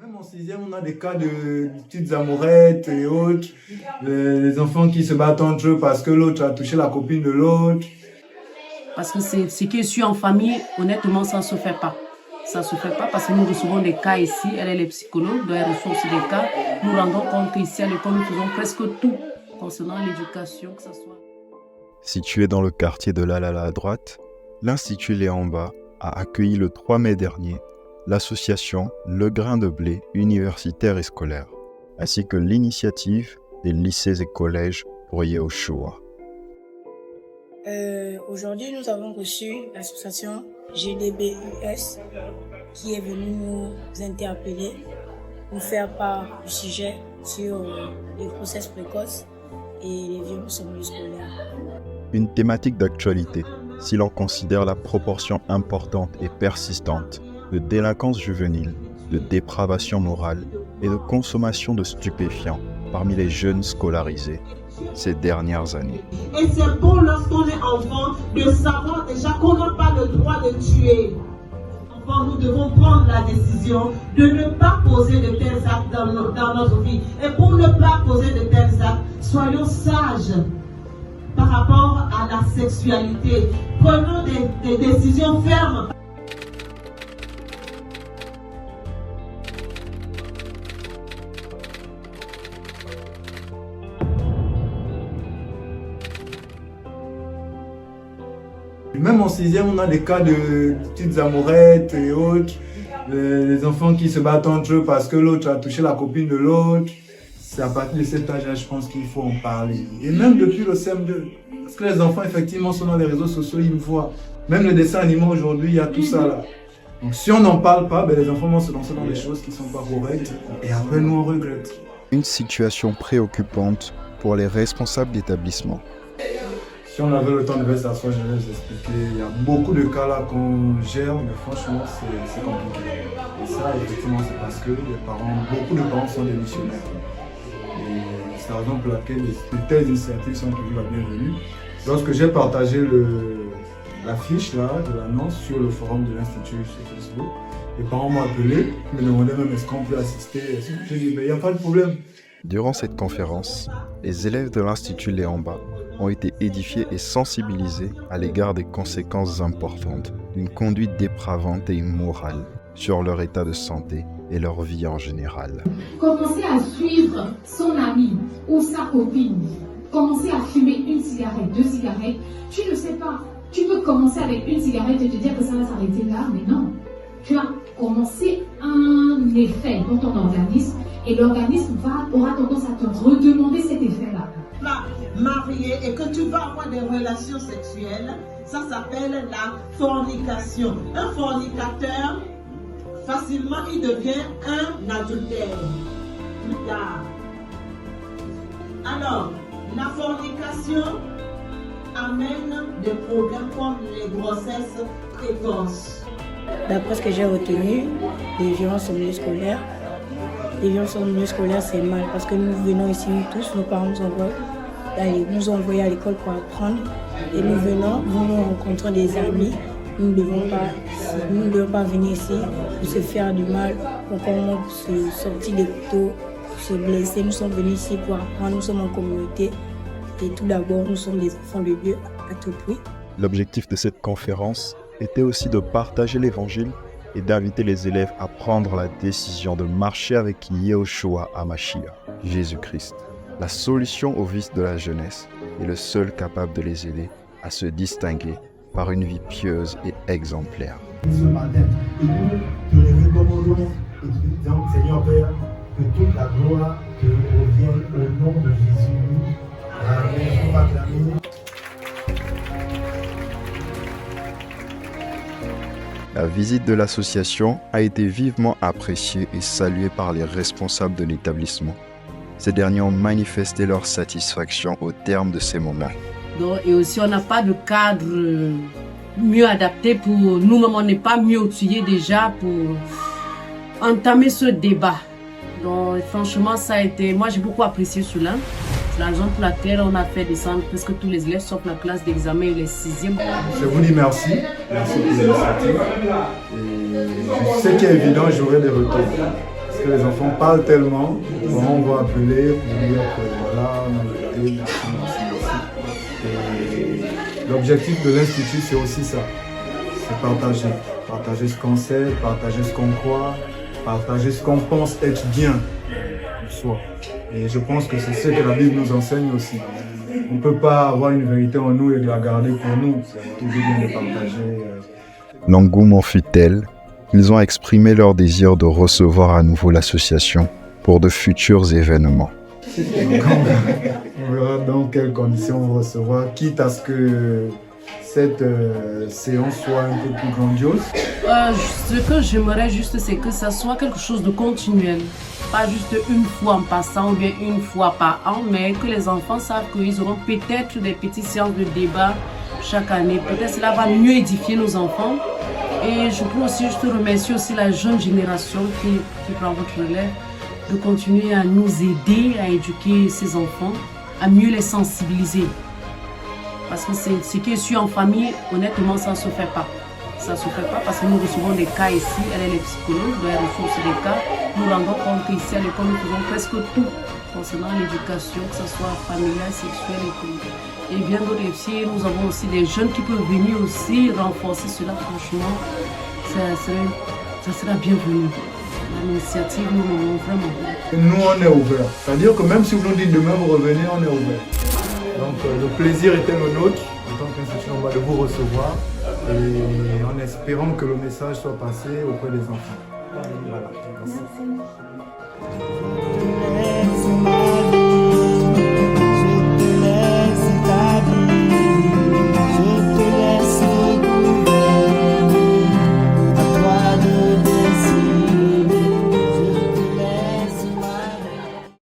Même en sixième, on a des cas de petites amourettes et autres. Les enfants qui se battent entre eux parce que l'autre a touché la copine de l'autre. Parce que c'est ce qui est su en famille, honnêtement, ça ne se fait pas. Ça ne se fait pas parce que nous recevons des cas ici. Elle est psychologue, donc elle reçoit aussi des cas. Nous rendons compte qu'ici à l'école, nous faisons presque tout concernant l'éducation, que ce soit. Situé dans le quartier de l'Alala à droite, l'Institut Léon Mba a accueilli le 3 mai dernier l'association Le Grain de Blé universitaire et scolaire, ainsi que l'initiative des lycées et collèges pour Yehoshua. Aujourd'hui, nous avons reçu l'association GDBUS qui est venue nous interpeller pour faire part du sujet sur les grossesses précoces et les violences scolaires. Une thématique d'actualité si l'on considère la proportion importante et persistante de délinquance juvénile, de dépravation morale et de consommation de stupéfiants parmi les jeunes scolarisés ces dernières années. Et c'est bon lorsqu'on est enfant de savoir déjà qu'on n'a pas le droit de tuer. Enfant, nous devons prendre la décision de ne pas poser de tels actes dans notre vie. Et pour ne pas poser de tels actes, soyons sages par rapport à la sexualité. Prenons des décisions fermes. Même en sixième, on a des cas de petites amourettes et autres. Les enfants qui se battent entre eux parce que l'autre a touché la copine de l'autre. C'est à partir de cet âge-là, je pense qu'il faut en parler. Et même depuis le CM2. Parce que les enfants, effectivement, sont dans les réseaux sociaux, ils me voient. Même les dessins animés aujourd'hui, il y a tout ça là. Donc si on n'en parle pas, les enfants vont se lancer dans des choses qui ne sont pas correctes. Et après, nous, on regrette. Une situation préoccupante pour les responsables d'établissement. Si on avait le temps de s'asseoir, je vais vous expliquer. Il y a beaucoup de cas là qu'on gère, mais franchement, c'est compliqué. Et ça, effectivement, c'est parce que beaucoup de parents sont des missionnaires. Et c'est la raison pour laquelle de telles initiatives sont toujours la bienvenue. Lorsque j'ai partagé la fiche là, de l'annonce sur le forum de l'Institut sur Facebook, les parents m'ont appelé, me demandaient même est-ce qu'on peut assister. J'ai dit, il n'y a pas de problème. Durant cette conférence, les élèves de l'Institut Léon Mba ont été édifiés et sensibilisés à l'égard des conséquences importantes d'une conduite dépravante et immorale sur leur état de santé et leur vie en général. Commencer à suivre son ami ou sa copine, commencer à fumer une cigarette, 2 cigarettes, tu ne sais pas. Tu peux commencer avec une cigarette et te dire que ça va s'arrêter là, mais non. Tu as commencé un effet dans ton organisme et l'organisme aura tendance à te redemander cet effet-là. Marié et que tu vas avoir des relations sexuelles, ça s'appelle la fornication. Un fornicateur, facilement, il devient un adultère plus tard. Alors, la fornication amène des problèmes comme les grossesses précoces. D'après ce que j'ai retenu, les violences au milieu scolaire, c'est mal parce que nous venons ici, nous tous, nos parents nous ont envoyés à l'école pour apprendre et nous venons, nous rencontrons des amis. Nous ne devons pas venir ici pour se faire du mal, pour se sortir des couteaux, pour se blesser. Nous sommes venus ici pour apprendre, nous sommes en communauté et tout d'abord, nous sommes des enfants de Dieu à tout prix. L'objectif de cette conférence était aussi de partager l'évangile et d'inviter les élèves à prendre la décision de marcher avec Yehoshua HaMashiach, Jésus-Christ, la solution aux vices de la jeunesse et le seul capable de les aider à se distinguer par une vie pieuse et exemplaire. Ce matin, et nous te les recommandons et te disons, Seigneur Père, que toute la gloire te revienne au nom de Jésus. Amen. On va acclamer. La visite de l'association a été vivement appréciée et saluée par les responsables de l'établissement. Ces derniers ont manifesté leur satisfaction au terme de ces moments. Donc, et aussi, on n'a pas de cadre mieux adapté pour nous-mêmes. On n'est pas mieux outillés déjà pour entamer ce débat. Donc, franchement, ça a été... Moi, j'ai beaucoup apprécié cela. C'est la raison pour laquelle on a fait descendre presque tous les élèves, sauf la classe d'examen et les 6e. Je vous dis merci. Merci pour l'initiative. Et ce qui est évident, j'aurai des retours. Parce que les enfants parlent tellement, on va appeler pour dire que voilà, on a été, et l'objectif de l'Institut, c'est aussi ça, c'est partager. Partager ce qu'on sait, partager ce qu'on croit, partager ce qu'on pense être bien pour soi. Et je pense que c'est ce que la Bible nous enseigne aussi. On ne peut pas avoir une vérité en nous et de la garder pour nous. C'est toujours bien de partager. L'engouement fut tel qu'ils ont exprimé leur désir de recevoir à nouveau l'association pour de futurs événements. On verra dans quelles conditions on recevra, quitte à ce que cette séance soit un peu plus grandiose. Ce que j'aimerais juste, c'est que ça soit quelque chose de continuel. Pas juste une fois en passant ou bien une fois par an, mais que les enfants savent qu'ils auront peut-être des petites séances de débat chaque année. Peut-être cela va mieux édifier nos enfants. Et je peux aussi juste remercier aussi la jeune génération qui prend votre relève de continuer à nous aider à éduquer ces enfants, à mieux les sensibiliser. Parce que c'est ce qui est su en famille, honnêtement, ça ne se fait pas. Ça ne se fait pas parce que nous recevons des cas ici, elle est les psychologues, donc elle reçoit aussi des cas. Nous rendons compte qu'ici à l'école, nous faisons presque tout concernant l'éducation, que ce soit familiale, sexuelle et tout. Et bien d'autres aussi, nous avons aussi des jeunes qui peuvent venir aussi renforcer cela. Franchement, ça sera bienvenu. L'initiative, nous l'avons vraiment. Nous, on est ouverts. C'est-à-dire que même si vous nous dites demain vous revenez, on est ouverts. Donc le plaisir était le nôtre, en tant qu'institution, de vous recevoir et en espérant que le message soit passé auprès des enfants. Voilà. Merci.